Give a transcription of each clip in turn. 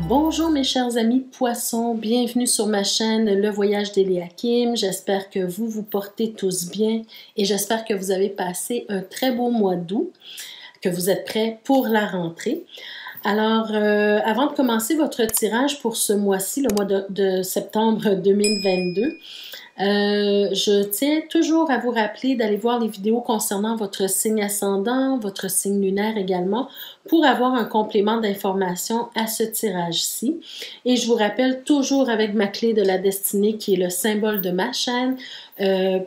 Bonjour mes chers amis poissons, bienvenue sur ma chaîne Le Voyage d'Eliakim. J'espère que vous vous portez tous bien et j'espère que vous avez passé un très beau mois d'août, que vous êtes prêts pour la rentrée. Alors, avant de commencer votre tirage pour ce mois-ci, le mois de septembre 2022, je tiens toujours à vous rappeler d'aller voir les vidéos concernant votre signe ascendant, votre signe lunaire également, pour avoir un complément d'information à ce tirage-ci. Et je vous rappelle toujours avec ma clé de la destinée qui est le symbole de ma chaîne,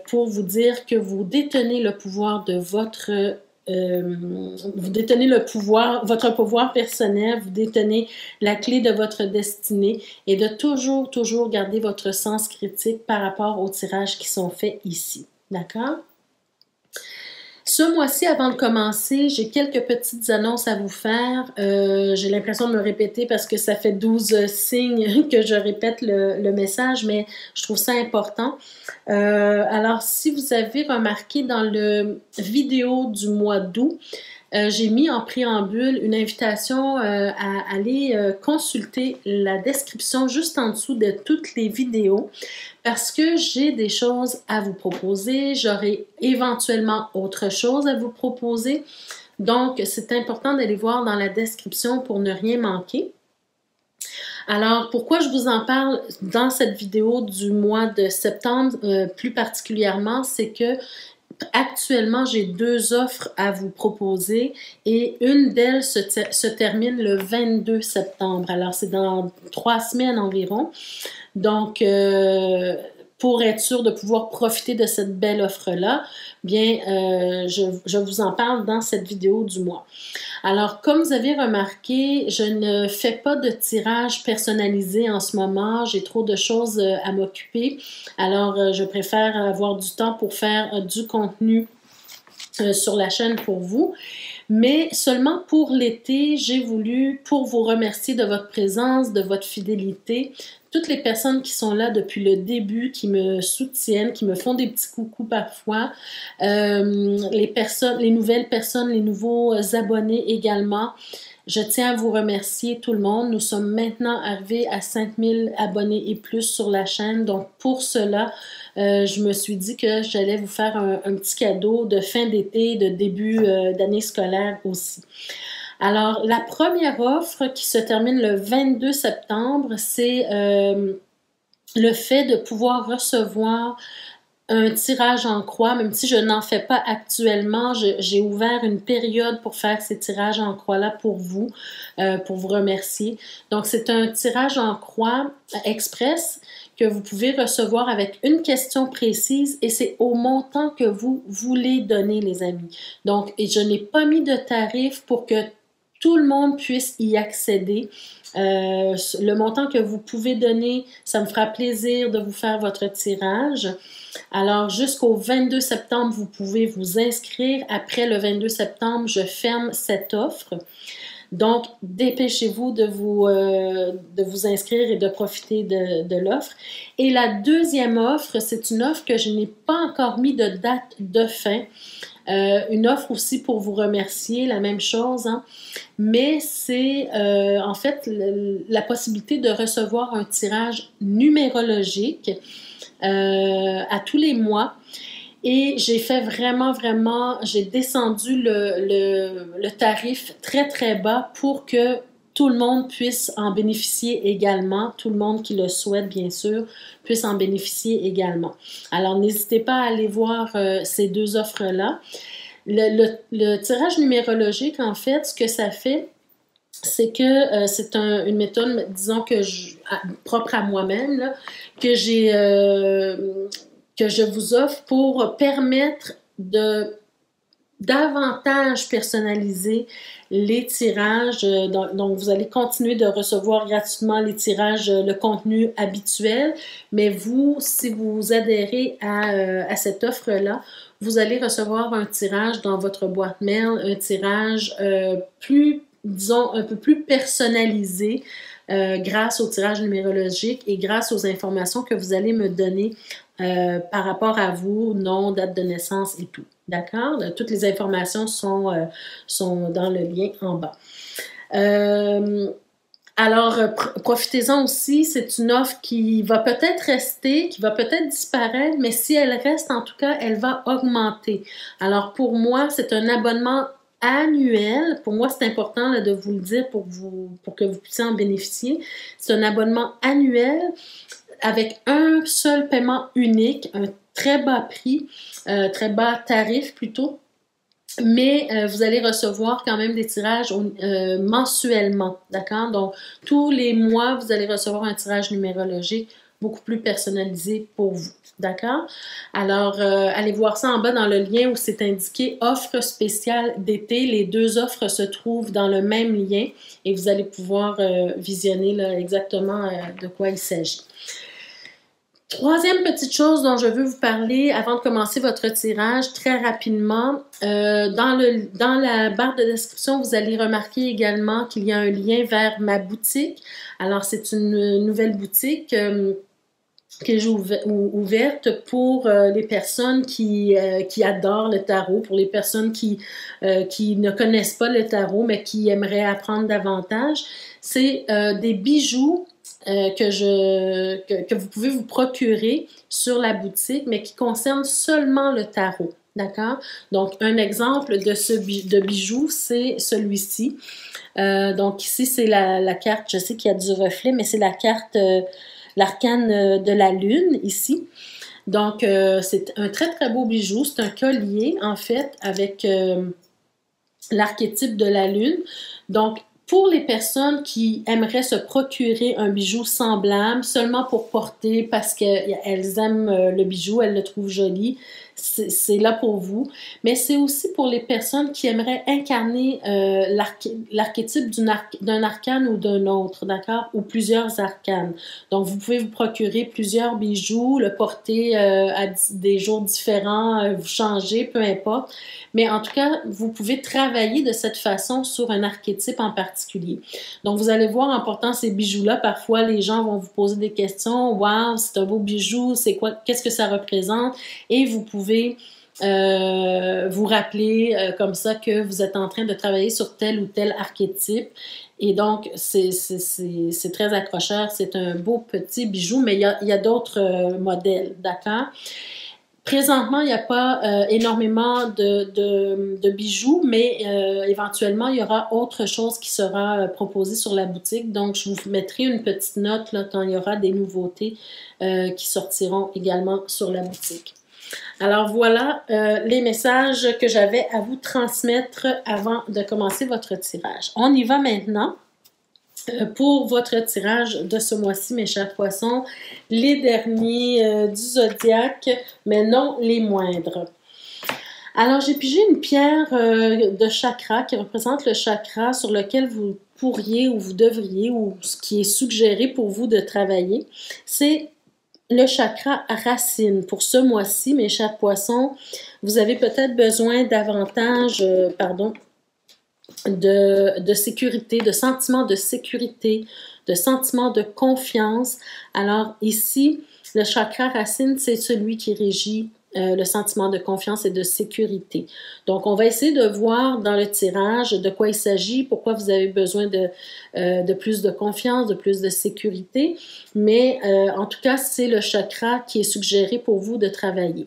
pour vous dire que vous détenez le pouvoir de votre vous détenez le pouvoir, votre pouvoir personnel, vous détenez la clé de votre destinée et de toujours garder votre sens critique par rapport aux tirages qui sont faits ici. D'accord? Ce mois-ci, avant de commencer, j'ai quelques petites annonces à vous faire. J'ai l'impression de me répéter parce que ça fait 12 signes que je répète le message, mais je trouve ça important. Alors, si vous avez remarqué dans le vidéo du mois d'août, j'ai mis en préambule une invitation à aller consulter la description juste en dessous de toutes les vidéos parce que j'ai des choses à vous proposer, j'aurai éventuellement autre chose à vous proposer. Donc, c'est important d'aller voir dans la description pour ne rien manquer. Alors, pourquoi je vous en parle dans cette vidéo du mois de septembre plus particulièrement, c'est que actuellement, j'ai deux offres à vous proposer et une d'elles se termine le 22 septembre. Alors, c'est dans 3 semaines environ. Donc, pour être sûr de pouvoir profiter de cette belle offre-là, bien, je vous en parle dans cette vidéo du mois. Alors, comme vous avez remarqué, je ne fais pas de tirage personnalisé en ce moment. J'ai trop de choses à m'occuper. Alors, je préfère avoir du temps pour faire du contenu sur la chaîne pour vous. Mais seulement pour l'été, j'ai voulu, pour vous remercier de votre présence, de votre fidélité, toutes les personnes qui sont là depuis le début, qui me soutiennent, qui me font des petits coucous parfois, les nouvelles personnes, les nouveaux abonnés également. Je tiens à vous remercier tout le monde. Nous sommes maintenant arrivés à 5000 abonnés et plus sur la chaîne. Donc pour cela, je me suis dit que j'allais vous faire un petit cadeau de fin d'été, de début d'année scolaire aussi. Alors, la première offre qui se termine le 22 septembre, c'est le fait de pouvoir recevoir un tirage en croix, même si je n'en fais pas actuellement, j'ai ouvert une période pour faire ces tirages en croix-là pour vous remercier. Donc, c'est un tirage en croix express que vous pouvez recevoir avec une question précise et c'est au montant que vous voulez donner, les amis. Donc, et je n'ai pas mis de tarif pour que tout le monde puisse y accéder. Le montant que vous pouvez donner, ça me fera plaisir de vous faire votre tirage. Alors, jusqu'au 22 septembre, vous pouvez vous inscrire. Après le 22 septembre, je ferme cette offre. Donc, dépêchez-vous de vous inscrire et de profiter de l'offre. Et la deuxième offre, c'est une offre que je n'ai pas encore mis de date de fin. Une offre aussi pour vous remercier, la même chose, hein? Mais c'est en fait la possibilité de recevoir un tirage numérologique à tous les mois. Et j'ai fait vraiment, j'ai descendu le tarif très bas pour que tout le monde puisse en bénéficier également, tout le monde qui le souhaite bien sûr, puisse en bénéficier également. Alors n'hésitez pas à aller voir ces deux offres-là. Le tirage numérologique, en fait, ce que ça fait, c'est que c'est une méthode, disons que propre à moi-même, là, que je vous offre pour permettre de davantage personnaliser les tirages. Donc, vous allez continuer de recevoir gratuitement les tirages, le contenu habituel, mais vous, si vous adhérez à cette offre-là, vous allez recevoir un tirage dans votre boîte mail, un tirage plus, disons, un peu plus personnalisé grâce au tirage numérologique et grâce aux informations que vous allez me donner par rapport à vous, nom, date de naissance et tout. D'accord? Toutes les informations sont dans le lien en bas. Alors, profitez-en aussi, c'est une offre qui va peut-être rester, qui va peut-être disparaître, mais si elle reste, en tout cas, elle va augmenter. Alors, pour moi, c'est un abonnement annuel. Pour moi, c'est important là, de vous le dire pour que vous puissiez en bénéficier. C'est un abonnement annuel avec un seul paiement unique, un très bas prix, très bas tarif plutôt. Mais vous allez recevoir quand même des tirages mensuellement, d'accord? Donc, tous les mois, vous allez recevoir un tirage numérologique beaucoup plus personnalisé pour vous, d'accord? Alors, allez voir ça en bas dans le lien où c'est indiqué « Offre spéciale d'été ». Les deux offres se trouvent dans le même lien et vous allez pouvoir visionner là, exactement de quoi il s'agit. Troisième petite chose dont je veux vous parler avant de commencer votre tirage très rapidement. Dans la barre de description, vous allez remarquer également qu'il y a un lien vers ma boutique. Alors, c'est une nouvelle boutique que j'ai ouverte pour les personnes qui adorent le tarot, pour les personnes qui ne connaissent pas le tarot, mais qui aimeraient apprendre davantage. C'est des bijoux que vous pouvez vous procurer sur la boutique, mais qui concerne seulement le tarot, d'accord? Donc, un exemple de bijou, c'est celui-ci. Donc, ici, c'est la carte, je sais qu'il y a du reflet, mais c'est la carte, l'arcane de la lune, ici. Donc, c'est un très, très beau bijou. C'est un collier, en fait, avec l'archétype de la lune. Donc, pour les personnes qui aimeraient se procurer un bijou semblable seulement pour porter parce qu'elles aiment le bijou, elles le trouvent joli, c'est là pour vous. Mais c'est aussi pour les personnes qui aimeraient incarner l'archétype d'un arcane ou d'un autre, d'accord? Ou plusieurs arcanes. Donc, vous pouvez vous procurer plusieurs bijoux, le porter à des jours différents, vous changer, peu importe. Mais en tout cas, vous pouvez travailler de cette façon sur un archétype en particulier. Donc, vous allez voir, en portant ces bijoux-là, parfois, les gens vont vous poser des questions. « Wow, c'est un beau bijou, c'est quoi? Qu'est-ce que ça représente? » Et vous pouvez vous rappeler comme ça que vous êtes en train de travailler sur tel ou tel archétype. Et donc, c'est très accrocheur. C'est un beau petit bijou, mais il y a d'autres modèles, d'accord? Présentement, il n'y a pas énormément de bijoux, mais éventuellement, il y aura autre chose qui sera proposée sur la boutique. Donc, je vous mettrai une petite note là, quand il y aura des nouveautés qui sortiront également sur la boutique. Alors voilà les messages que j'avais à vous transmettre avant de commencer votre tirage. On y va maintenant. Pour votre tirage de ce mois-ci, mes chers poissons, les derniers du zodiaque, mais non les moindres. Alors, j'ai pigé une pierre de chakra qui représente le chakra sur lequel vous pourriez ou vous devriez, ou ce qui est suggéré pour vous de travailler. C'est le chakra racine. Pour ce mois-ci, mes chers poissons, vous avez peut-être besoin davantage, de sécurité, de sentiment de sécurité, de sentiment de confiance. Alors ici, le chakra racine, c'est celui qui régit le sentiment de confiance et de sécurité. Donc, on va essayer de voir dans le tirage de quoi il s'agit, pourquoi vous avez besoin de plus de confiance, de plus de sécurité. Mais en tout cas, c'est le chakra qui est suggéré pour vous de travailler.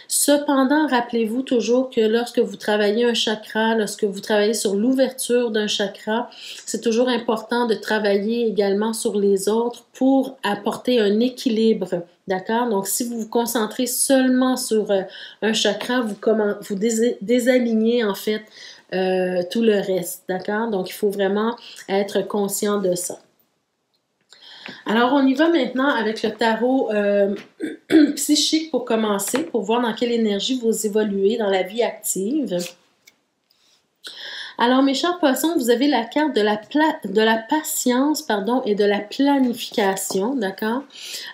Cependant, rappelez-vous toujours que lorsque vous travaillez un chakra, lorsque vous travaillez sur l'ouverture d'un chakra, c'est toujours important de travailler également sur les autres pour apporter un équilibre, d'accord? Donc, si vous vous concentrez seulement sur un chakra, vous désalignez en fait tout le reste, d'accord? Donc, il faut vraiment être conscient de ça. Alors, on y va maintenant avec le tarot psychique pour commencer, pour voir dans quelle énergie vous évoluez dans la vie active. Alors, mes chers poissons, vous avez la carte de la patience, et de la planification, d'accord?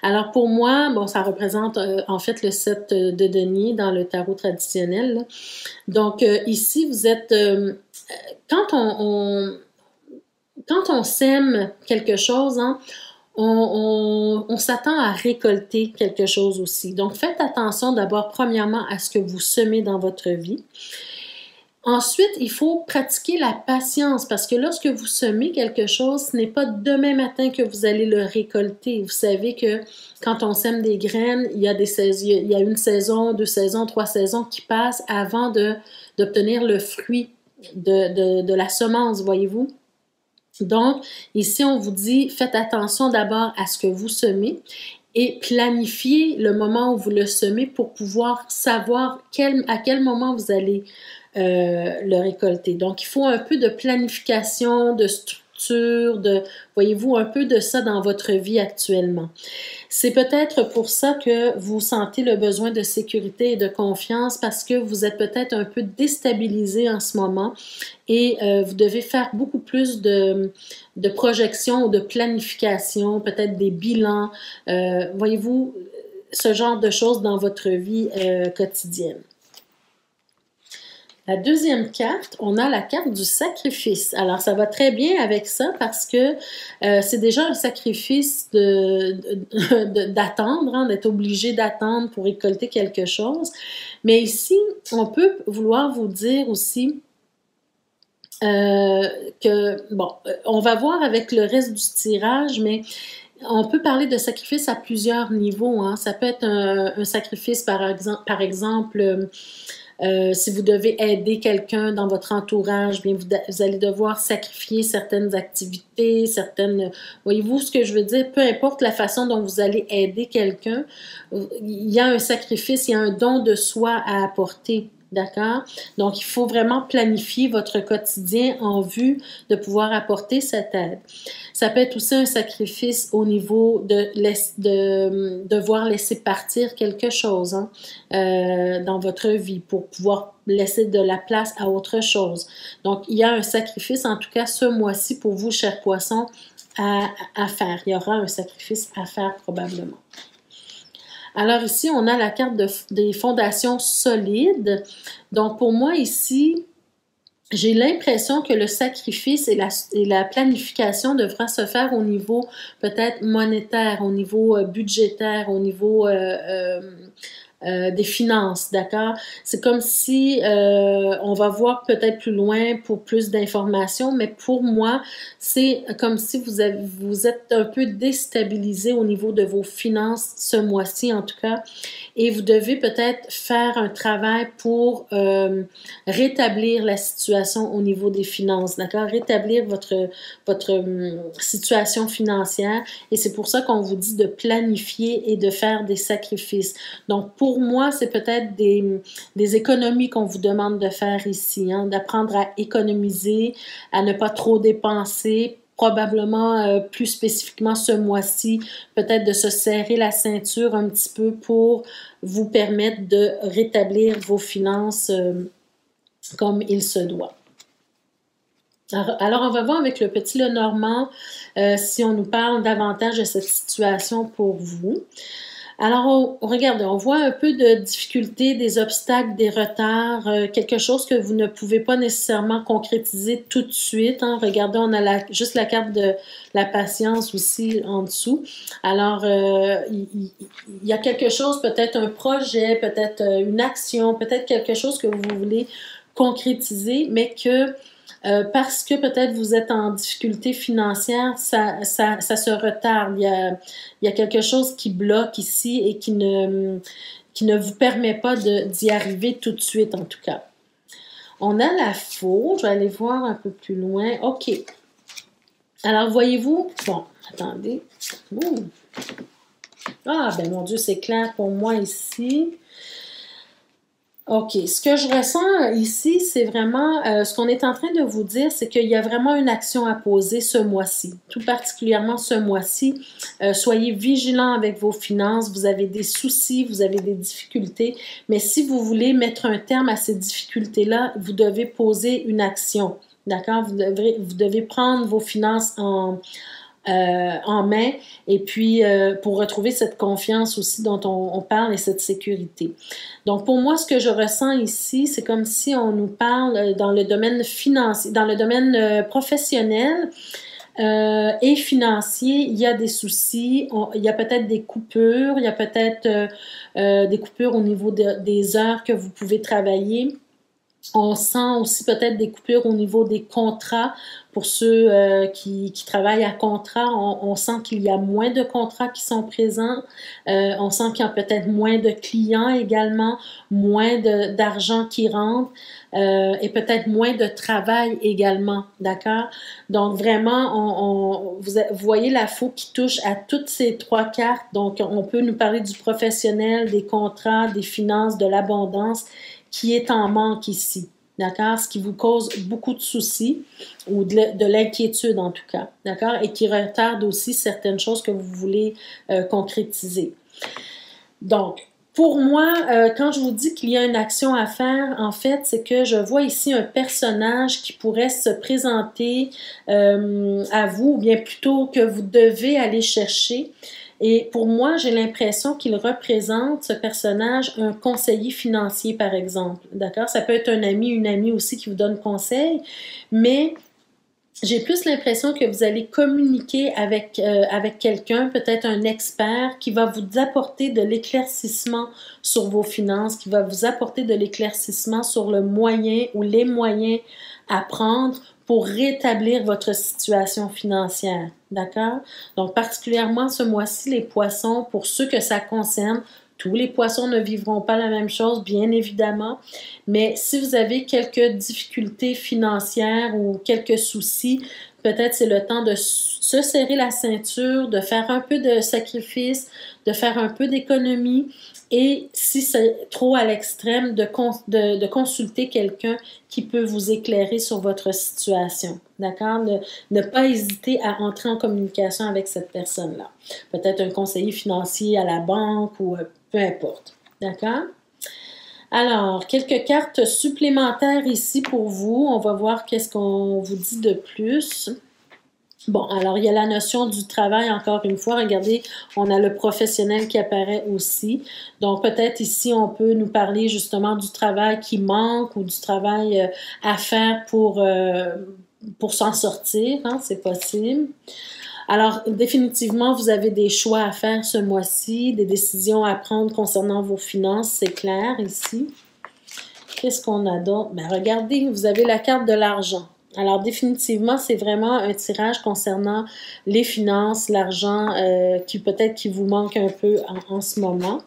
Alors, pour moi, bon, ça représente en fait le 7 de denier dans le tarot traditionnel, là. Donc, ici, vous êtes... quand on sème quelque chose, hein, on s'attend à récolter quelque chose aussi. Donc, faites attention d'abord, premièrement, à ce que vous semez dans votre vie. Ensuite, il faut pratiquer la patience parce que lorsque vous semez quelque chose, ce n'est pas demain matin que vous allez le récolter. Vous savez que quand on sème des graines, il y a une saison, 2 saisons, 3 saisons qui passent avant d'obtenir le fruit de la semence, voyez-vous. Donc, ici, on vous dit, faites attention d'abord à ce que vous semez et planifiez le moment où vous le semez pour pouvoir savoir à quel moment vous allez le récolter. Donc, il faut un peu de planification, de structure, voyez-vous, un peu de ça dans votre vie actuellement. C'est peut-être pour ça que vous sentez le besoin de sécurité et de confiance parce que vous êtes peut-être un peu déstabilisé en ce moment et vous devez faire beaucoup plus de projections ou de planification, peut-être des bilans, voyez-vous, ce genre de choses dans votre vie quotidienne. La deuxième carte, on a la carte du sacrifice. Alors, ça va très bien avec ça parce que c'est déjà un sacrifice d'attendre, hein, d'être obligé d'attendre pour récolter quelque chose. Mais ici, on peut vouloir vous dire aussi que, bon, on va voir avec le reste du tirage, mais on peut parler de sacrifice à plusieurs niveaux, hein. Ça peut être un sacrifice, par exemple si vous devez aider quelqu'un dans votre entourage, bien vous allez devoir sacrifier certaines activités, voyez-vous ce que je veux dire? Peu importe la façon dont vous allez aider quelqu'un, il y a un sacrifice, il y a un don de soi à apporter. D'accord? Donc, il faut vraiment planifier votre quotidien en vue de pouvoir apporter cette aide. Ça peut être aussi un sacrifice au niveau de devoir laisser partir quelque chose, hein, dans votre vie pour pouvoir laisser de la place à autre chose. Donc, il y a un sacrifice, en tout cas ce mois-ci pour vous, chers poissons, à faire. Il y aura un sacrifice à faire probablement. Alors ici, on a la carte des fondations solides. Donc pour moi ici, j'ai l'impression que le sacrifice et la planification devra se faire au niveau peut-être monétaire, au niveau budgétaire, au niveau des finances, d'accord? C'est comme si on va voir peut-être plus loin pour plus d'informations, mais pour moi, c'est comme si vous êtes un peu déstabilisé au niveau de vos finances ce mois-ci en tout cas, et vous devez peut-être faire un travail pour rétablir la situation au niveau des finances, d'accord? Rétablir votre situation financière, et c'est pour ça qu'on vous dit de planifier et de faire des sacrifices. Donc, pour moi, c'est peut-être des économies qu'on vous demande de faire ici, hein, d'apprendre à économiser, à ne pas trop dépenser, probablement plus spécifiquement ce mois-ci, peut-être de se serrer la ceinture un petit peu pour vous permettre de rétablir vos finances comme il se doit. Alors, on va voir avec le petit Lenormand si on nous parle davantage de cette situation pour vous. Alors, regardez, on voit un peu de difficultés, des obstacles, des retards, quelque chose que vous ne pouvez pas nécessairement concrétiser tout de suite, hein. Regardez, on a juste la carte de la patience aussi en dessous. Alors, il y a quelque chose, peut-être un projet, peut-être une action, peut-être quelque chose que vous voulez concrétiser, mais que parce que peut-être vous êtes en difficulté financière, ça se retarde. Il y a quelque chose qui bloque ici et qui ne vous permet pas d'y arriver tout de suite, en tout cas. On a la faux. Je vais aller voir un peu plus loin. OK. Alors, voyez-vous... Bon, attendez. Ouh. Ah, ben mon Dieu, c'est clair pour moi ici. OK. Ce que je ressens ici, c'est vraiment, ce qu'on est en train de vous dire, c'est qu'il y a vraiment une action à poser ce mois-ci, tout particulièrement ce mois-ci. Soyez vigilants avec vos finances, vous avez des soucis, vous avez des difficultés, mais si vous voulez mettre un terme à ces difficultés-là, vous devez poser une action, d'accord? Vous devez prendre vos finances en main et puis pour retrouver cette confiance aussi dont on parle et cette sécurité. Donc pour moi, ce que je ressens ici, c'est comme si on nous parle dans le domaine financier, dans le domaine professionnel et financier, il y a des soucis, il y a peut-être des coupures, il y a peut-être des coupures au niveau des heures que vous pouvez travailler. On sent aussi peut-être des coupures au niveau des contrats. Pour ceux qui travaillent à contrat, on sent qu'il y a moins de contrats qui sont présents. On sent qu'il y a peut-être moins de clients également, moins d'argent qui rentre et peut-être moins de travail également, d'accord? Donc vraiment, vous voyez la faux qui touche à toutes ces trois cartes. Donc on peut nous parler du professionnel, des contrats, des finances, de l'abondance qui est en manque ici. D'accord? Ce qui vous cause beaucoup de soucis ou de l'inquiétude en tout cas. D'accord? Et qui retarde aussi certaines choses que vous voulez concrétiser. Donc, pour moi, quand je vous dis qu'il y a une action à faire, en fait, c'est que je vois ici un personnage qui pourrait se présenter à vous, ou bien plutôt que vous devez aller chercher. Et pour moi, j'ai l'impression qu'il représente, ce personnage, un conseiller financier, par exemple. D'accord? Ça peut être un ami, une amie aussi qui vous donne conseil, mais j'ai plus l'impression que vous allez communiquer avec quelqu'un, peut-être un expert, qui va vous apporter de l'éclaircissement sur vos finances, qui va vous apporter de l'éclaircissement sur le moyen ou les moyens à prendre pour rétablir votre situation financière. D'accord? Donc, particulièrement ce mois-ci, les poissons, pour ceux que ça concerne, tous les poissons ne vivront pas la même chose, bien évidemment, mais si vous avez quelques difficultés financières ou quelques soucis, peut-être c'est le temps de se serrer la ceinture, de faire un peu de sacrifice, de faire un peu d'économie et si c'est trop à l'extrême, de consulter quelqu'un qui peut vous éclairer sur votre situation. D'accord? Ne pas hésiter à entrer en communication avec cette personne-là. Peut-être un conseiller financier à la banque ou peu importe. D'accord? Alors, quelques cartes supplémentaires ici pour vous. On va voir qu'est-ce qu'on vous dit de plus. Bon, alors il y a la notion du travail, encore une fois. Regardez, on a le professionnel qui apparaît aussi. Donc, peut-être ici, on peut nous parler justement du travail qui manque ou du travail à faire pour s'en sortir. Hein, c'est possible. Alors, définitivement, vous avez des choix à faire ce mois-ci, des décisions à prendre concernant vos finances, c'est clair ici. Qu'est-ce qu'on a d'autre? Ben, regardez, vous avez la carte de l'argent. Alors, définitivement, c'est vraiment un tirage concernant les finances, l'argent qui peut-être qui vous manque un peu en ce moment.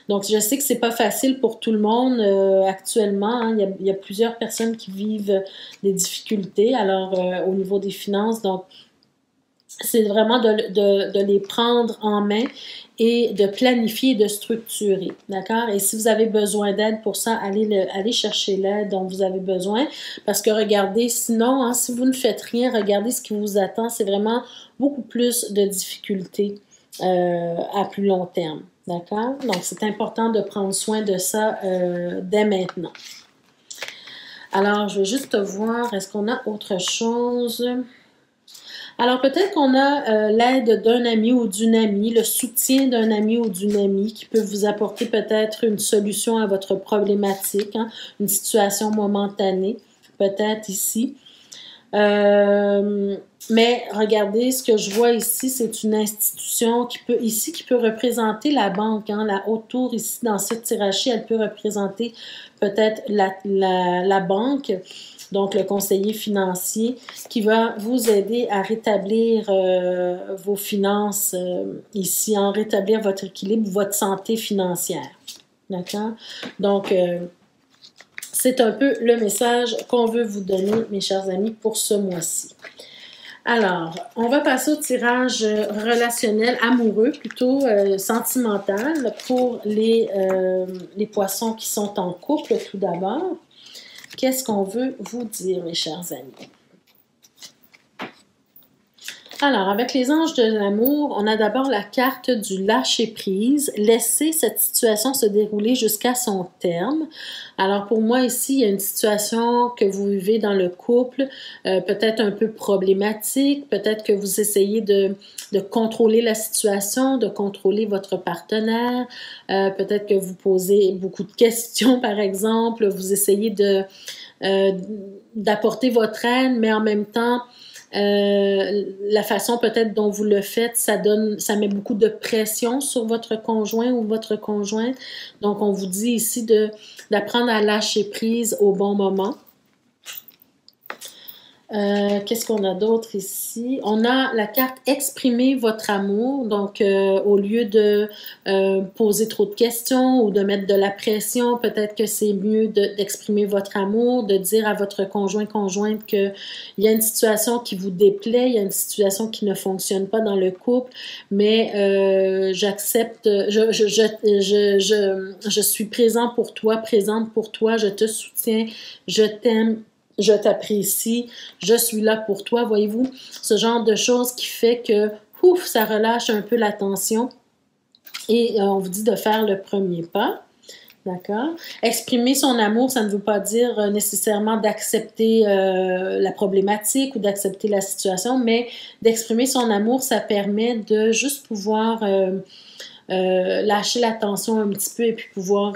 Donc, je sais que c'est pas facile pour tout le monde actuellement. Hein. Il y a plusieurs personnes qui vivent des difficultés alors au niveau des finances. Donc, c'est vraiment de les prendre en main et de planifier et de structurer, d'accord? Et si vous avez besoin d'aide pour ça, allez chercher l'aide dont vous avez besoin, parce que regardez, sinon, hein, si vous ne faites rien, regardez ce qui vous attend, c'est vraiment beaucoup plus de difficultés à plus long terme, d'accord? Donc, c'est important de prendre soin de ça dès maintenant. Alors, je vais juste voir, est-ce qu'on a autre chose? Alors, peut-être qu'on a l'aide d'un ami ou d'une amie, le soutien d'un ami ou d'une amie qui peut vous apporter peut-être une solution à votre problématique, hein, une situation momentanée, peut-être ici. Mais regardez, ce que je vois ici, c'est une institution qui peut représenter la banque. Hein, la haute tour ici, dans ce tirage, elle peut représenter peut-être la banque. Donc, le conseiller financier qui va vous aider à rétablir vos finances ici, en rétablir votre équilibre, votre santé financière. D'accord? Donc, c'est un peu le message qu'on veut vous donner, mes chers amis, pour ce mois-ci. Alors, on va passer au tirage relationnel, amoureux, plutôt sentimental, pour les poissons qui sont en couple, tout d'abord. Qu'est-ce qu'on veut vous dire, mes chers amis? Alors, avec les anges de l'amour, on a d'abord la carte du lâcher-prise. Laisser cette situation se dérouler jusqu'à son terme. Alors, pour moi, ici, il y a une situation que vous vivez dans le couple, peut-être un peu problématique, peut-être que vous essayez de contrôler la situation, de contrôler votre partenaire, peut-être que vous posez beaucoup de questions, par exemple, vous essayez d'apporter votre aide, mais en même temps, La façon peut-être dont vous le faites, ça met beaucoup de pression sur votre conjoint ou votre conjointe. Donc, on vous dit ici d'apprendre à lâcher prise au bon moment. Qu'est-ce qu'on a d'autre ici? On a la carte exprimer votre amour. Donc, au lieu de poser trop de questions ou de mettre de la pression, peut-être que c'est mieux d'exprimer votre amour, de dire à votre conjointe qu'il y a une situation qui vous déplaît, il y a une situation qui ne fonctionne pas dans le couple, mais j'accepte, je suis présente pour toi, je te soutiens, je t'aime, je t'apprécie, je suis là pour toi, voyez-vous, ce genre de choses qui fait que, ouf, ça relâche un peu la tension et on vous dit de faire le premier pas, d'accord? Exprimer son amour, ça ne veut pas dire nécessairement d'accepter la problématique ou d'accepter la situation, mais d'exprimer son amour, ça permet de juste pouvoir lâcher la tension un petit peu et puis pouvoir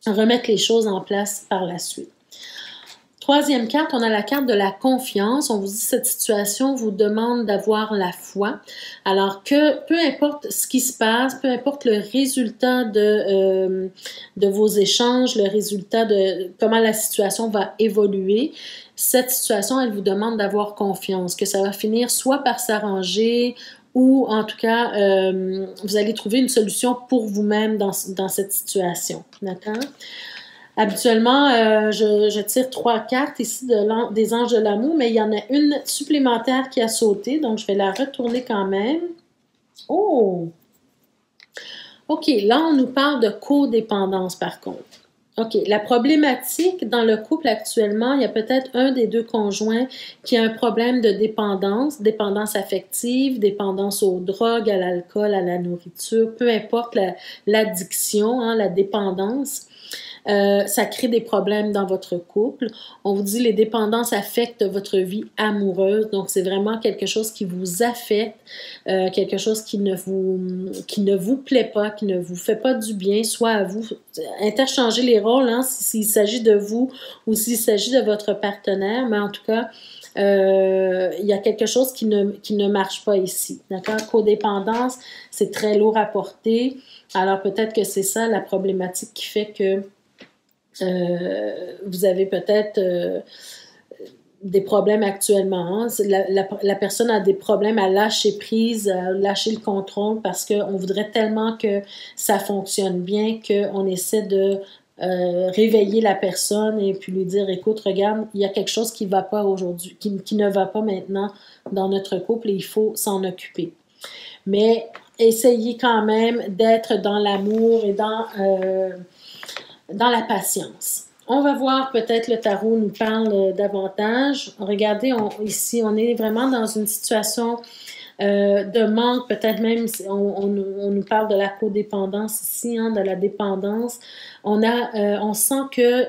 remettre les choses en place par la suite. Troisième carte, on a la carte de la confiance. On vous dit que cette situation vous demande d'avoir la foi. Alors que peu importe ce qui se passe, peu importe le résultat de vos échanges, le résultat de comment la situation va évoluer, cette situation, elle vous demande d'avoir confiance, que ça va finir soit par s'arranger ou en tout cas, vous allez trouver une solution pour vous-même dans cette situation. D'accord? Habituellement, je tire 3 cartes ici des anges de l'amour, mais il y en a une supplémentaire qui a sauté, donc je vais la retourner quand même. Oh! OK, là, on nous parle de codépendance par contre. OK, la problématique dans le couple actuellement, il y a peut-être un des deux conjoints qui a un problème de dépendance affective, dépendance aux drogues, à l'alcool, à la nourriture, peu importe l'addiction, hein, la dépendance. Ça crée des problèmes dans votre couple. On vous dit les dépendances affectent votre vie amoureuse, donc c'est vraiment quelque chose qui vous affecte, quelque chose qui ne vous plaît pas, qui ne vous fait pas du bien, soit à vous. Interchangez les rôles, hein, s'il s'agit de vous ou s'il s'agit de votre partenaire, mais en tout cas, il y a quelque chose qui ne marche pas ici. D'accord? Codépendance, c'est très lourd à porter. Alors peut-être que c'est ça la problématique qui fait que vous avez peut-être des problèmes actuellement. Hein? La personne a des problèmes à lâcher prise, à lâcher le contrôle parce qu'on voudrait tellement que ça fonctionne bien qu'on essaie de réveiller la personne et puis lui dire, écoute, regarde, il y a quelque chose qui ne va pas aujourd'hui, qui ne va pas maintenant dans notre couple et il faut s'en occuper. Mais essayez quand même d'être dans l'amour et dans la patience. On va voir, peut-être le tarot nous parle davantage. Regardez, ici, on est vraiment dans une situation de manque, peut-être même, on nous parle de la codépendance ici, hein, de la dépendance. On sent que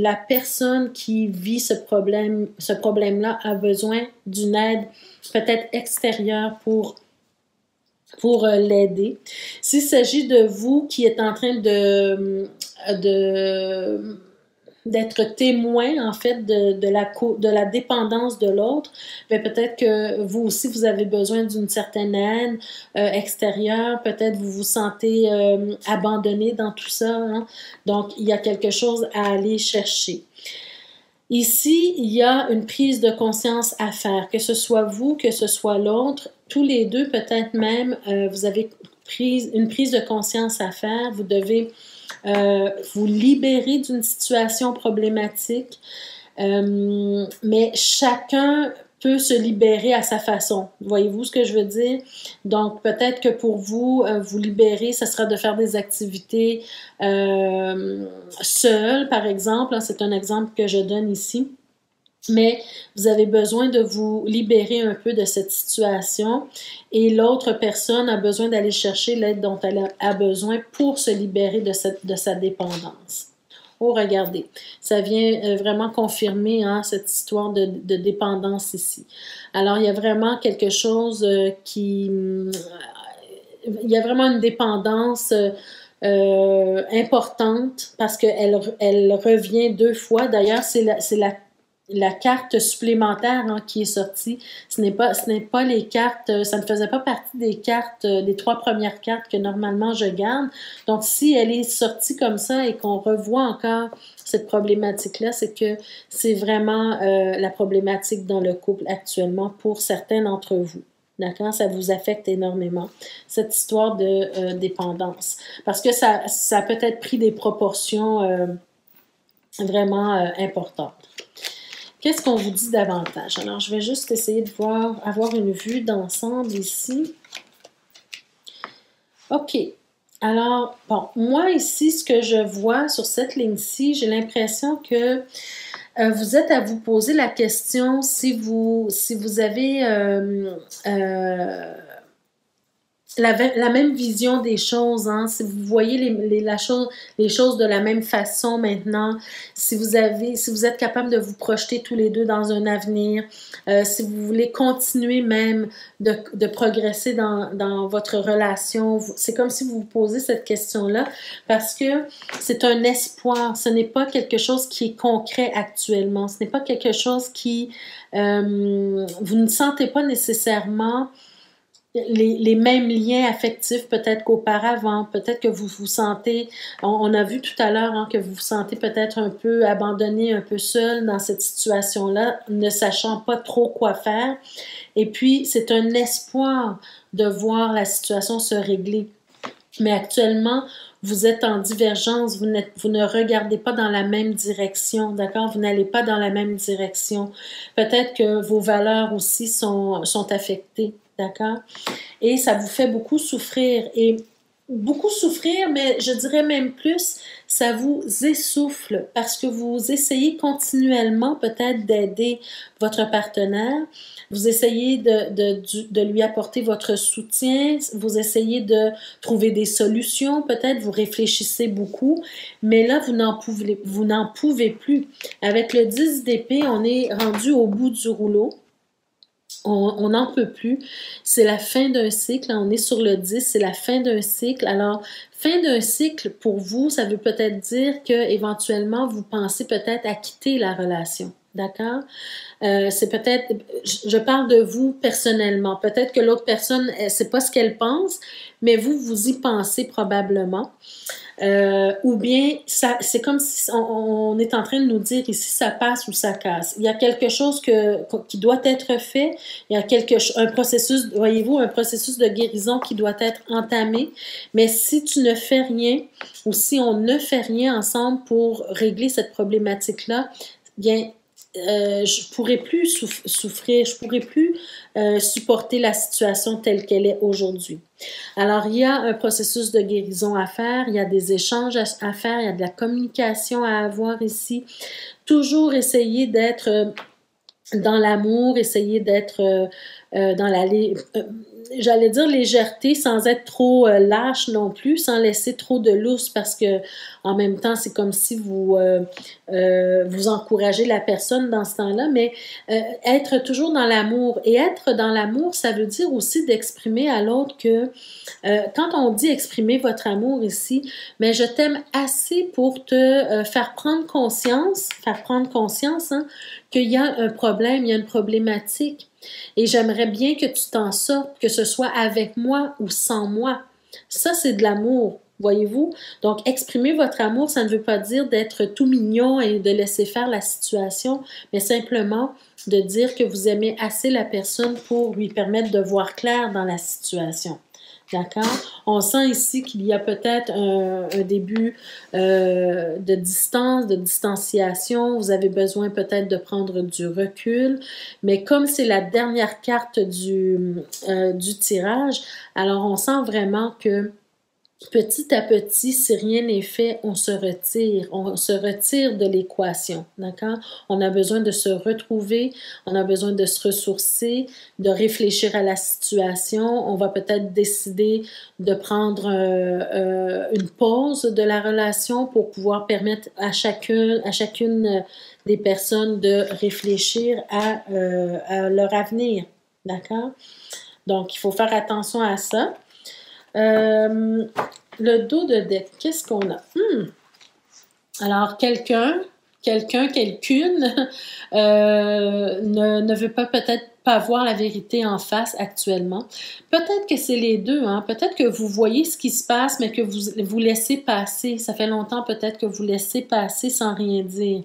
la personne qui vit ce problème-là a besoin d'une aide peut-être extérieure pour l'aider. S'il s'agit de vous qui êtes en train d'être témoin, en fait, de la dépendance de l'autre, mais peut-être que vous aussi, vous avez besoin d'une certaine aide extérieure, peut-être vous vous sentez abandonné dans tout ça, hein? Donc, il y a quelque chose à aller chercher. Ici, il y a une prise de conscience à faire, que ce soit vous, que ce soit l'autre, tous les deux, peut-être même, vous avez une prise de conscience à faire, vous devez vous libérer d'une situation problématique, mais chacun peut se libérer à sa façon. Voyez-vous ce que je veux dire? Donc, peut-être que pour vous, vous libérer, ce sera de faire des activités seul, par exemple. Hein, c'est un exemple que je donne ici. Mais vous avez besoin de vous libérer un peu de cette situation et l'autre personne a besoin d'aller chercher l'aide dont elle a besoin pour se libérer de sa dépendance. Oh, regardez, ça vient vraiment confirmer hein, cette histoire de dépendance ici. Alors, il y a vraiment quelque chose il y a vraiment une dépendance importante parce qu'elle revient 2 fois. D'ailleurs, c'est la la carte supplémentaire hein, qui est sortie. Ce n'est pas les cartes, ça ne faisait pas partie des cartes, des 3 premières cartes que normalement je garde. Donc, si elle est sortie comme ça et qu'on revoit encore cette problématique-là, c'est que c'est vraiment la problématique dans le couple actuellement pour certains d'entre vous. D'accord? Ça vous affecte énormément, cette histoire de dépendance. Parce que ça a peut-être pris des proportions vraiment importantes. Qu'est-ce qu'on vous dit davantage? Alors, je vais juste essayer de avoir une vue d'ensemble ici. OK. Alors, bon, moi ici, ce que je vois sur cette ligne-ci, j'ai l'impression que vous êtes à vous poser la question si vous avez la même vision des choses, hein? Si vous voyez les choses de la même façon maintenant, si vous êtes capable de vous projeter tous les deux dans un avenir, si vous voulez continuer même de progresser dans votre relation, c'est comme si vous vous posez cette question-là parce que c'est un espoir, ce n'est pas quelque chose qui est concret actuellement, ce n'est pas quelque chose qui, vous ne sentez pas nécessairement les mêmes liens affectifs peut-être qu'auparavant, peut-être que vous vous sentez, on a vu tout à l'heure hein, que vous vous sentez peut-être un peu abandonné, un peu seul dans cette situation-là, ne sachant pas trop quoi faire. Et puis, c'est un espoir de voir la situation se régler. Mais actuellement, vous êtes en divergence, vous ne regardez pas dans la même direction, d'accord? Vous n'allez pas dans la même direction. Peut-être que vos valeurs aussi sont affectées. D'accord? Et ça vous fait beaucoup souffrir. Et beaucoup souffrir, mais je dirais même plus, ça vous essouffle parce que vous essayez continuellement peut-être d'aider votre partenaire. Vous essayez de lui apporter votre soutien. Vous essayez de trouver des solutions. Peut-être vous réfléchissez beaucoup. Mais là, vous n'en pouvez plus. Avec le 10 d'épée, on est rendu au bout du rouleau. On n'en peut plus. C'est la fin d'un cycle. On est sur le 10, c'est la fin d'un cycle. Alors, fin d'un cycle, pour vous, ça veut peut-être dire que éventuellement vous pensez peut-être à quitter la relation. D'accord? C'est peut-être, je parle de vous personnellement. Peut-être que l'autre personne, c'est pas ce qu'elle pense, mais vous y pensez probablement. Ou bien, c'est comme si on est en train de nous dire ici, ça passe ou ça casse. Il y a quelque chose qui doit être fait. Il y a un processus, voyez-vous, un processus de guérison qui doit être entamé. Mais si tu ne fais rien, ou si on ne fait rien ensemble pour régler cette problématique-là, bien, je pourrais plus souffrir, je pourrais plus supporter la situation telle qu'elle est aujourd'hui. Alors, il y a un processus de guérison à faire, il y a des échanges à faire, il y a de la communication à avoir ici. Toujours essayer d'être dans l'amour, essayer d'être dans j'allais dire légèreté sans être trop lâche non plus, sans laisser trop de lousse parce que en même temps, c'est comme si vous encouragez la personne dans ce temps-là, mais être toujours dans l'amour. Et être dans l'amour, ça veut dire aussi d'exprimer à l'autre que quand on dit exprimer votre amour ici, mais je t'aime assez pour te faire prendre conscience hein, qu'il y a un problème, il y a une problématique. Et j'aimerais bien que tu t'en sortes, que ce soit avec moi ou sans moi. Ça, c'est de l'amour, voyez-vous? Donc, exprimer votre amour, ça ne veut pas dire d'être tout mignon et de laisser faire la situation, mais simplement de dire que vous aimez assez la personne pour lui permettre de voir clair dans la situation. D'accord? On sent ici qu'il y a peut-être un début de distance, de distanciation. Vous avez besoin peut-être de prendre du recul. Mais comme c'est la dernière carte du tirage, alors on sent vraiment que petit à petit, si rien n'est fait, on se retire de l'équation, d'accord? On a besoin de se retrouver, on a besoin de se ressourcer, de réfléchir à la situation. On va peut-être décider de prendre une pause de la relation pour pouvoir permettre à chacune des personnes de réfléchir à leur avenir, d'accord? Donc, il faut faire attention à ça. Le dos de deck, qu'est-ce qu'on a? Alors, quelqu'un quelqu'un, quelqu'une ne veut pas peut-être pas voir la vérité en face actuellement. Peut-être que c'est les deux, hein? Peut-être que vous voyez ce qui se passe, mais que vous laissez passer. Ça fait longtemps peut-être que vous laissez passer sans rien dire.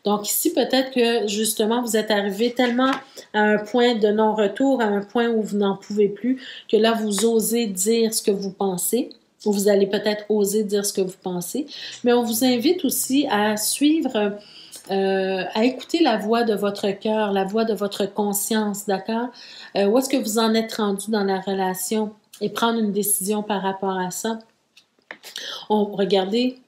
Donc ici, peut-être que justement, vous êtes arrivé tellement à un point de non-retour, à un point où vous n'en pouvez plus, que là, vous osez dire ce que vous pensez. Ou vous allez peut-être oser dire ce que vous pensez. Mais on vous invite aussi à suivre, à écouter la voix de votre cœur, la voix de votre conscience, d'accord? Où est-ce que vous en êtes rendu dans la relation et prendre une décision par rapport à ça. Regardez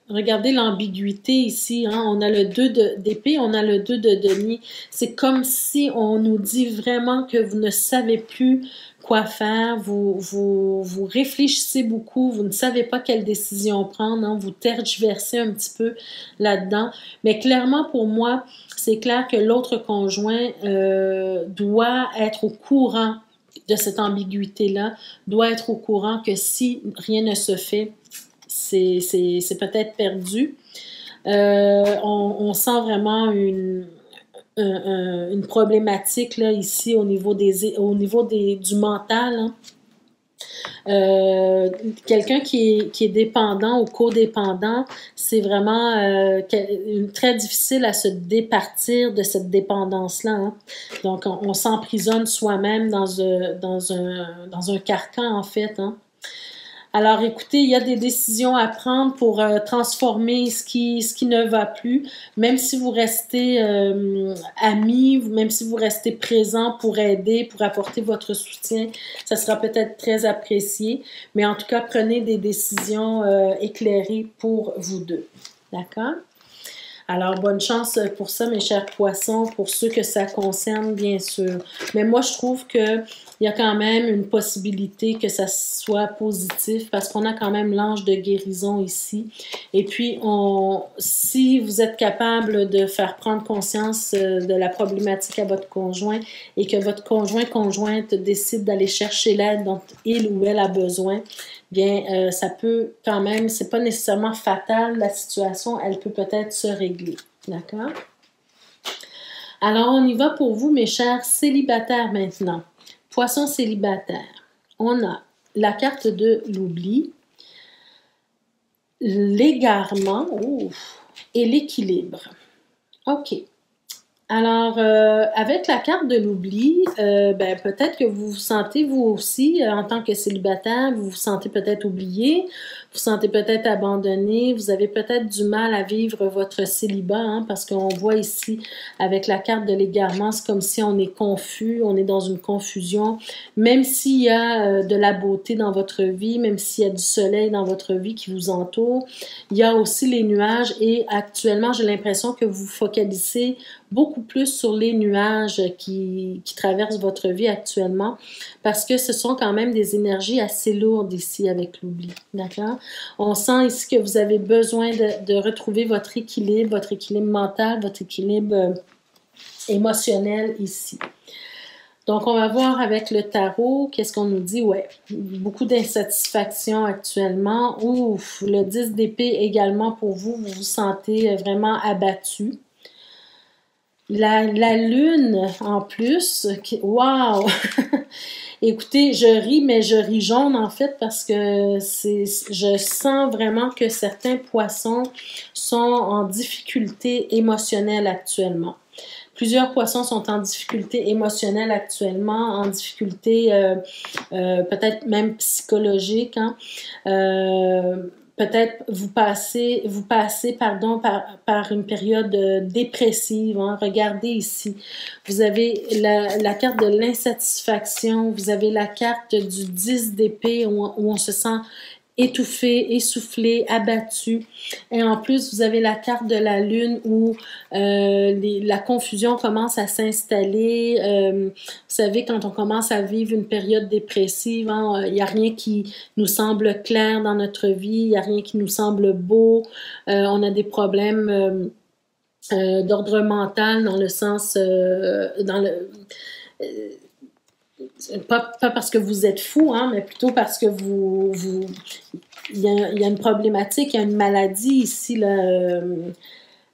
l'ambiguïté ici, hein? On a le 2 d'épée, on a le 2 de denier. C'est comme si on nous dit vraiment que vous ne savez plus quoi faire, vous réfléchissez beaucoup, vous ne savez pas quelle décision prendre, hein? Vous tergiversez un petit peu là-dedans. Mais clairement, pour moi, c'est clair que l'autre conjoint doit être au courant de cette ambiguïté-là, doit être au courant que si rien ne se fait, c'est peut-être perdu. On sent vraiment une problématique là, ici au niveau du mental. Hein. Quelqu'un qui est dépendant ou codépendant, c'est vraiment très difficile à se départir de cette dépendance-là. Hein. Donc, on s'emprisonne soi-même dans un carcan, en fait. Hein. Alors, écoutez, il y a des décisions à prendre pour transformer ce qui ne va plus. Même si vous restez amis, même si vous restez présent pour aider, pour apporter votre soutien, ça sera peut-être très apprécié. Mais en tout cas, prenez des décisions éclairées pour vous deux. D'accord? Alors, bonne chance pour ça, mes chers poissons, pour ceux que ça concerne, bien sûr. Mais moi, je trouve qu'il y a quand même une possibilité que ça soit positif parce qu'on a quand même l'ange de guérison ici. Et puis, si vous êtes capable de faire prendre conscience de la problématique à votre conjoint et que votre conjointe décide d'aller chercher l'aide dont il ou elle a besoin, bien, ça peut quand même, c'est pas nécessairement fatal, la situation, elle peut peut-être se régler. D'accord? Alors, on y va pour vous, mes chers célibataires maintenant. Poisson célibataire. On a la carte de l'oubli, l'égarement et l'équilibre. OK. Alors, avec la carte de l'oubli, peut-être que vous vous sentez, vous aussi, en tant que célibataire, vous vous sentez peut-être oublié, vous vous sentez peut-être abandonné, vous avez peut-être du mal à vivre votre célibat, hein, parce qu'on voit ici, avec la carte de l'égarement, c'est comme si on est confus, on est dans une confusion, même s'il y a de la beauté dans votre vie, même s'il y a du soleil dans votre vie qui vous entoure, il y a aussi les nuages et actuellement, j'ai l'impression que vous focalisez beaucoup plus sur les nuages qui traversent votre vie actuellement parce que ce sont quand même des énergies assez lourdes ici avec l'oubli, d'accord? On sent ici que vous avez besoin de retrouver votre équilibre mental, votre équilibre émotionnel ici. Donc, on va voir avec le tarot, qu'est-ce qu'on nous dit? Ouais, beaucoup d'insatisfaction actuellement. Ouf, le 10 d'épée également pour vous, vous vous sentez vraiment abattu. La lune, en plus, wow! Écoutez, je ris, mais je ris jaune, en fait, parce que je sens vraiment que certains poissons sont en difficulté émotionnelle actuellement. Plusieurs poissons sont en difficulté émotionnelle actuellement, en difficulté peut-être même psychologique, hein? Peut-être vous passez par une période dépressive. Hein. Regardez ici. Vous avez la carte de l'insatisfaction. Vous avez la carte du 10 d'épée où on se sent étouffé, essoufflé, abattu. Et en plus, vous avez la carte de la lune où la confusion commence à s'installer. Vous savez, quand on commence à vivre une période dépressive, hein, il n'y a rien qui nous semble clair dans notre vie, il n'y a rien qui nous semble beau. On a des problèmes d'ordre mental dans le sens... pas parce que vous êtes fou, hein, mais plutôt parce que il y a une problématique, il y a une maladie ici, là,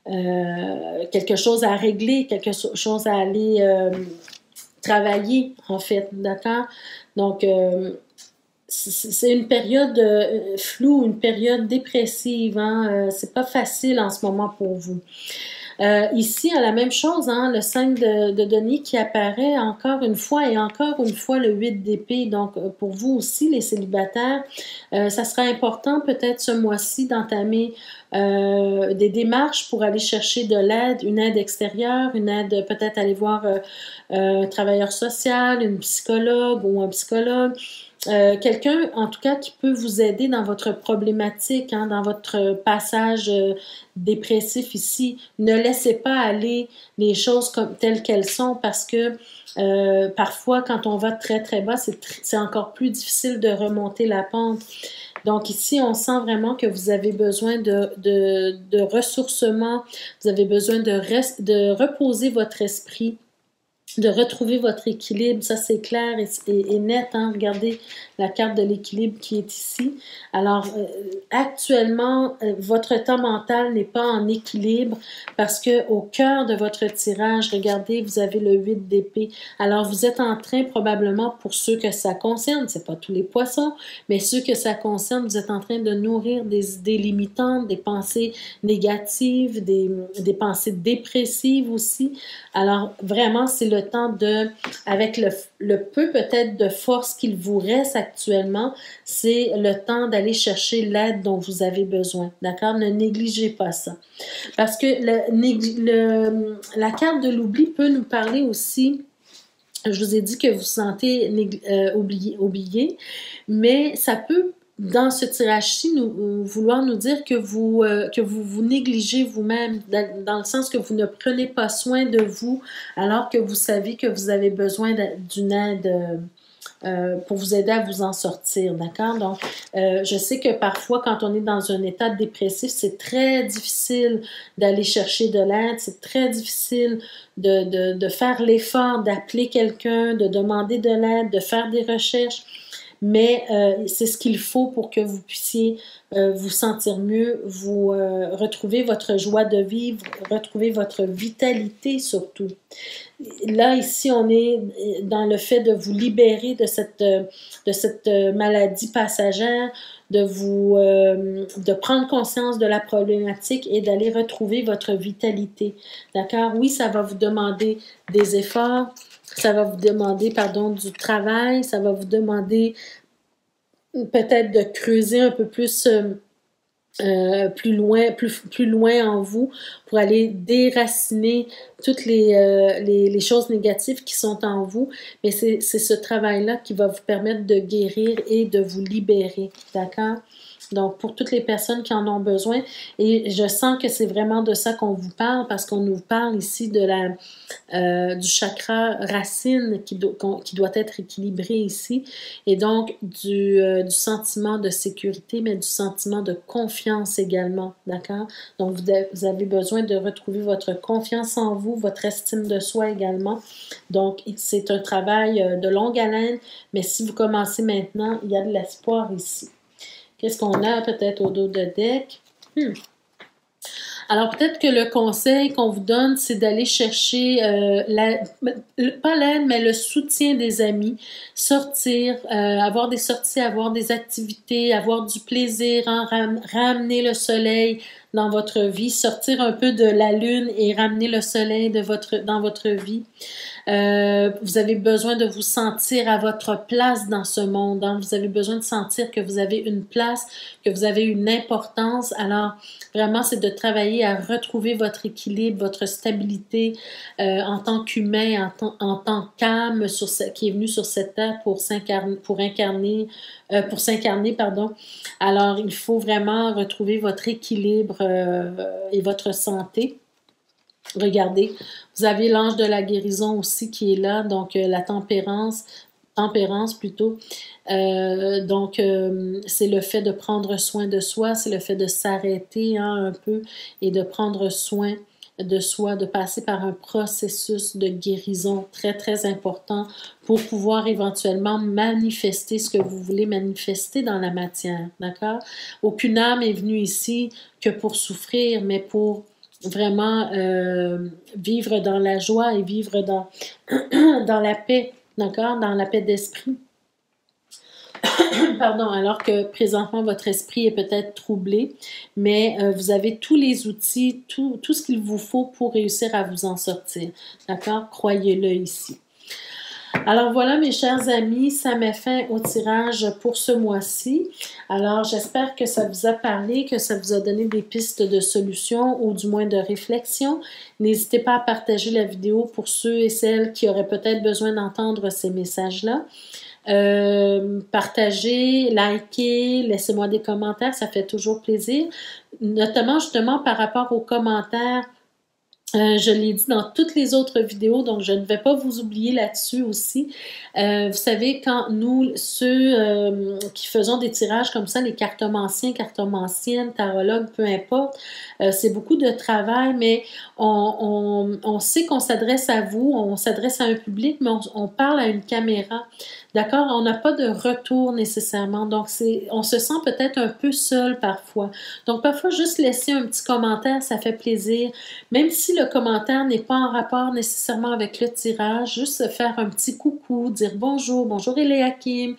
quelque chose à régler, quelque chose à aller travailler, en fait, d'accord? Donc, c'est une période floue, une période dépressive, hein? C'est pas facile en ce moment pour vous. Ici, à la même chose, hein, le 5 de denier qui apparaît encore une fois et encore une fois le 8 d'épée. Donc, pour vous aussi, les célibataires, ça sera important peut-être ce mois-ci d'entamer des démarches pour aller chercher de l'aide, une aide extérieure, une aide peut-être aller voir un travailleur social, une psychologue ou un psychologue. Quelqu'un, en tout cas, qui peut vous aider dans votre problématique, hein, dans votre passage dépressif ici. Ne laissez pas aller les choses comme telles qu'elles sont parce que parfois, quand on va très, très bas, c'est encore plus difficile de remonter la pente. Donc ici, on sent vraiment que vous avez besoin de ressourcement, vous avez besoin de reposer votre esprit, de retrouver votre équilibre. Ça, c'est clair et net. Hein? Regardez la carte de l'équilibre qui est ici. Alors, actuellement, votre état mental n'est pas en équilibre parce que au cœur de votre tirage, regardez, vous avez le 8 d'épée. Alors, vous êtes en train, probablement, pour ceux que ça concerne, c'est pas tous les poissons, mais ceux que ça concerne, vous êtes en train de nourrir des idées limitantes, des pensées négatives, des pensées dépressives aussi. Alors, vraiment, c'est le temps de, avec le peu peut-être de force qu'il vous reste actuellement, c'est le temps d'aller chercher l'aide dont vous avez besoin, d'accord? Ne négligez pas ça. Parce que la carte de l'oubli peut nous parler aussi. Je vous ai dit que vous vous sentez oublié, mais ça peut, dans ce tirage-ci, vouloir nous dire que vous vous négligez vous-même, dans le sens que vous ne prenez pas soin de vous, alors que vous savez que vous avez besoin d'une aide pour vous aider à vous en sortir, d'accord? Donc, je sais que parfois, quand on est dans un état dépressif, c'est très difficile d'aller chercher de l'aide, c'est très difficile de faire l'effort d'appeler quelqu'un, de demander de l'aide, de faire des recherches, mais c'est ce qu'il faut pour que vous puissiez vous sentir mieux, vous retrouver votre joie de vivre, retrouver votre vitalité surtout. Là, ici, on est dans le fait de vous libérer de cette maladie passagère, de prendre conscience de la problématique et d'aller retrouver votre vitalité. D'accord? Oui, ça va vous demander des efforts, ça va vous demander, pardon, du travail, ça va vous demander peut-être de creuser un peu plus plus loin en vous pour aller déraciner toutes les choses négatives qui sont en vous. Mais c'est ce travail-là qui va vous permettre de guérir et de vous libérer. D'accord? Donc, pour toutes les personnes qui en ont besoin, et je sens que c'est vraiment de ça qu'on vous parle, parce qu'on nous parle ici du chakra racine qui doit être équilibré ici, et donc du sentiment de sécurité, mais du sentiment de confiance également, d'accord? Donc, vous avez besoin de retrouver votre confiance en vous, votre estime de soi également. Donc, c'est un travail de longue haleine, mais si vous commencez maintenant, il y a de l'espoir ici. Qu'est-ce qu'on a peut-être au dos de deck? Alors, peut-être que le conseil qu'on vous donne, c'est d'aller chercher, pas l'aide, mais le soutien des amis, sortir, avoir des sorties, avoir des activités, avoir du plaisir, hein, ramener le soleil dans votre vie, sortir un peu de la lune et ramener le soleil dans votre vie. Vous avez besoin de vous sentir à votre place dans ce monde. Hein? Vous avez besoin de sentir que vous avez une place, que vous avez une importance. Alors, vraiment, c'est de travailler à retrouver votre équilibre, votre stabilité en tant qu'humain, en tant qu'âme qui est venu sur cette terre pour s'incarner, pardon. Alors, il faut vraiment retrouver votre équilibre et votre santé. Regardez, vous avez l'ange de la guérison aussi qui est là, donc la tempérance plutôt. Donc, c'est le fait de prendre soin de soi, c'est le fait de s'arrêter un peu et de prendre soin de soi, de passer par un processus de guérison très, très important pour pouvoir éventuellement manifester ce que vous voulez manifester dans la matière, d'accord? Aucune âme est venue ici que pour souffrir, mais pour vraiment vivre dans la joie et vivre dans, dans la paix, d'accord? Dans la paix d'esprit. Pardon, alors que présentement, votre esprit est peut-être troublé, mais vous avez tous les outils, tout ce qu'il vous faut pour réussir à vous en sortir. D'accord? Croyez-le ici. Alors voilà, mes chers amis, ça met fin au tirage pour ce mois-ci. Alors, j'espère que ça vous a parlé, que ça vous a donné des pistes de solutions ou du moins de réflexion. N'hésitez pas à partager la vidéo pour ceux et celles qui auraient peut-être besoin d'entendre ces messages-là. Partagez, likez, laissez-moi des commentaires, ça fait toujours plaisir. Notamment justement par rapport aux commentaires. Je l'ai dit dans toutes les autres vidéos, donc je ne vais pas vous oublier là-dessus aussi. Vous savez, quand nous, ceux qui faisons des tirages comme ça, les cartomanciens, cartomanciennes, tarologues, peu importe, c'est beaucoup de travail, mais on sait qu'on s'adresse à vous, on s'adresse à un public, mais on parle à une caméra. D'accord? On n'a pas de retour nécessairement, donc on se sent peut-être un peu seul parfois. Donc parfois, juste laisser un petit commentaire, ça fait plaisir. Même si le commentaire n'est pas en rapport nécessairement avec le tirage, juste faire un petit coucou, dire bonjour, bonjour Eliakim,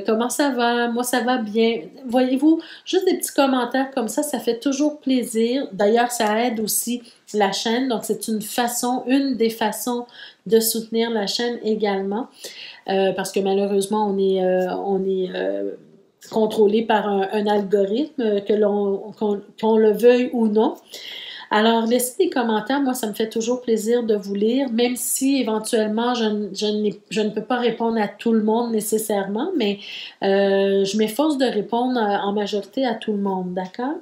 comment ça va? Moi, ça va bien. Voyez-vous, juste des petits commentaires comme ça fait toujours plaisir. D'ailleurs, ça aide aussi la chaîne, donc c'est une des façons de soutenir la chaîne également, parce que malheureusement, on est contrôlé par un algorithme, qu'on le veuille ou non. Alors, laissez des commentaires, moi, ça me fait toujours plaisir de vous lire, même si éventuellement, je ne peux pas répondre à tout le monde nécessairement, mais je m'efforce de répondre en majorité à tout le monde, d'accord?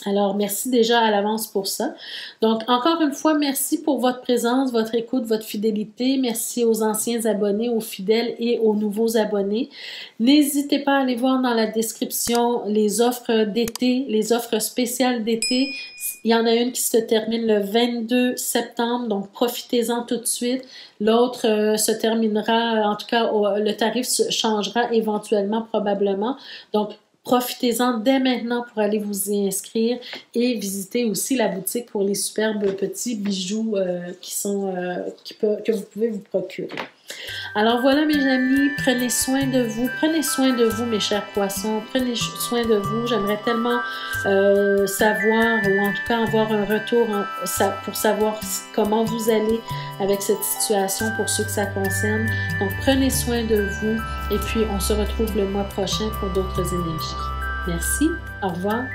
Alors, merci déjà à l'avance pour ça. Donc, encore une fois, merci pour votre présence, votre écoute, votre fidélité. Merci aux anciens abonnés, aux fidèles et aux nouveaux abonnés. N'hésitez pas à aller voir dans la description les offres d'été, les offres spéciales d'été. Il y en a une qui se termine le 22 septembre, donc profitez-en tout de suite. L'autre se terminera, en tout cas, le tarif changera éventuellement, probablement. Donc, profitez-en dès maintenant pour aller vous y inscrire et visiter aussi la boutique pour les superbes petits bijoux que vous pouvez vous procurer. Alors voilà mes amis, prenez soin de vous mes chers poissons, prenez soin de vous. J'aimerais tellement savoir ou en tout cas avoir un retour pour savoir comment vous allez avec cette situation pour ceux que ça concerne. Donc prenez soin de vous et puis on se retrouve le mois prochain pour d'autres énergies. Merci, au revoir.